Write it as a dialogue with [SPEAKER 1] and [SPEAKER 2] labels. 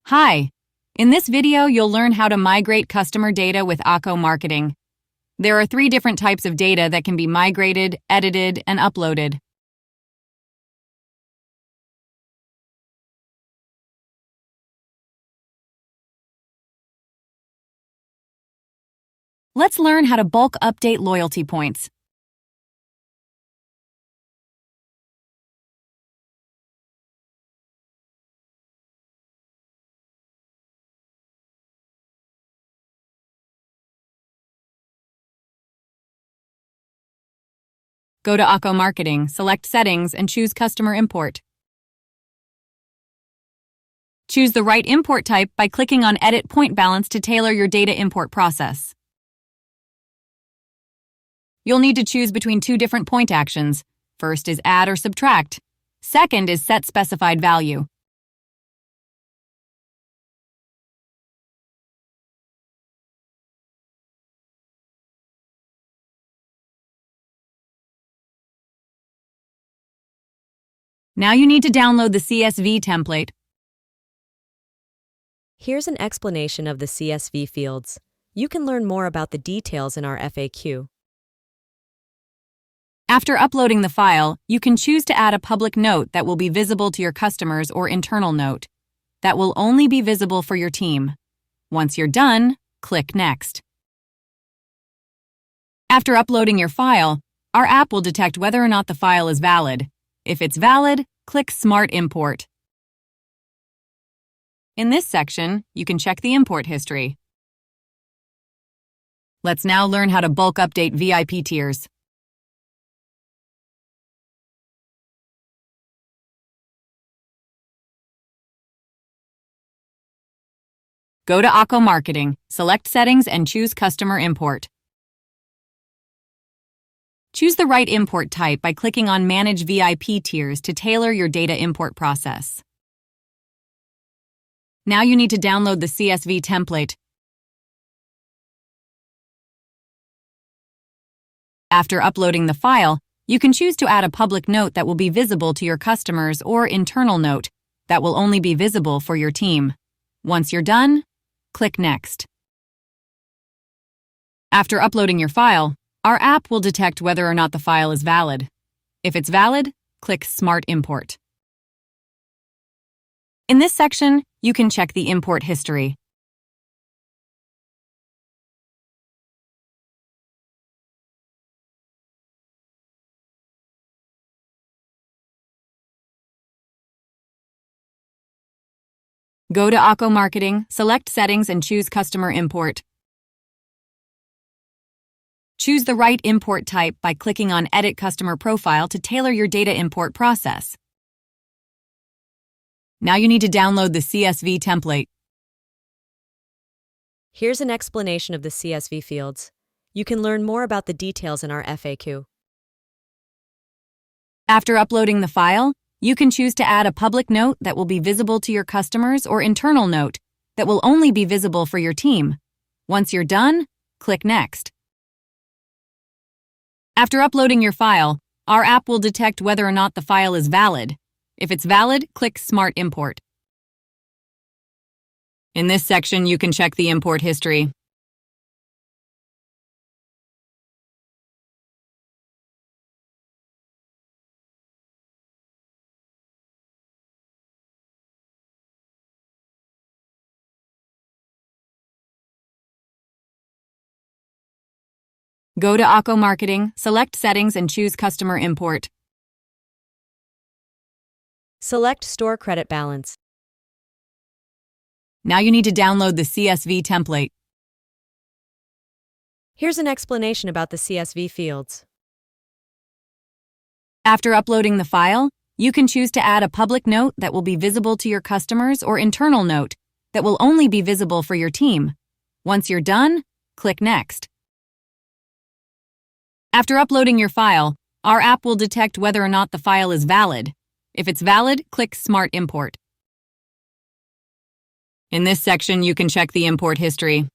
[SPEAKER 1] Hi! In this video, you'll learn how to migrate customer data with Akko Marketing. There are 3 different types of data that can be migrated, edited, and uploaded. Let's learn how to bulk update loyalty points. Go to Akko Marketing, select Settings, and choose Customer Import. Choose the right import type by clicking on Edit Point Balance to tailor your data import process. You'll need to choose between 2 different point actions. First is Add or Subtract. Second is Set Specified Value. Now you need to download the CSV template.
[SPEAKER 2] Here's an explanation of the CSV fields. You can learn more about the details in our FAQ.
[SPEAKER 1] After uploading the file, you can choose to add a public note that will be visible to your customers or internal note that will only be visible for your team. Once you're done, click Next. After uploading your file, our app will detect whether or not the file is valid. If it's valid, click Smart Import. In this section, you can check the import history. Let's now learn how to bulk update VIP tiers. Go to Akko Marketing, select Settings, and choose Customer Import. Choose the right import type by clicking on Manage VIP tiers to tailor your data import process. Now you need to download the CSV template. After uploading the file, you can choose to add a public note that will be visible to your customers or internal note that will only be visible for your team. Once you're done, click Next. After uploading your file, our app will detect whether or not the file is valid. If it's valid, click Smart Import. In this section, you can check the import history. Go to Akko Marketing, select Settings, and choose Customer Import. Choose the right import type by clicking on Edit Customer Profile to tailor your data import process. Now you need to download the CSV template.
[SPEAKER 2] Here's an explanation of the CSV fields. You can learn more about the details in our FAQ.
[SPEAKER 1] After uploading the file, you can choose to add a public note that will be visible to your customers or internal note that will only be visible for your team. Once you're done, click Next. After uploading your file, our app will detect whether or not the file is valid. If it's valid, click Smart Import. In this section, you can check the import history. Go to Akko Marketing, select Settings, and choose Customer Import.
[SPEAKER 2] Select Store Credit Balance.
[SPEAKER 1] Now you need to download the CSV template.
[SPEAKER 2] Here's an explanation about the CSV fields.
[SPEAKER 1] After uploading the file, you can choose to add a public note that will be visible to your customers or internal note that will only be visible for your team. Once you're done, click Next. After uploading your file, our app will detect whether or not the file is valid. If it's valid, click Smart Import. In this section, you can check the import history.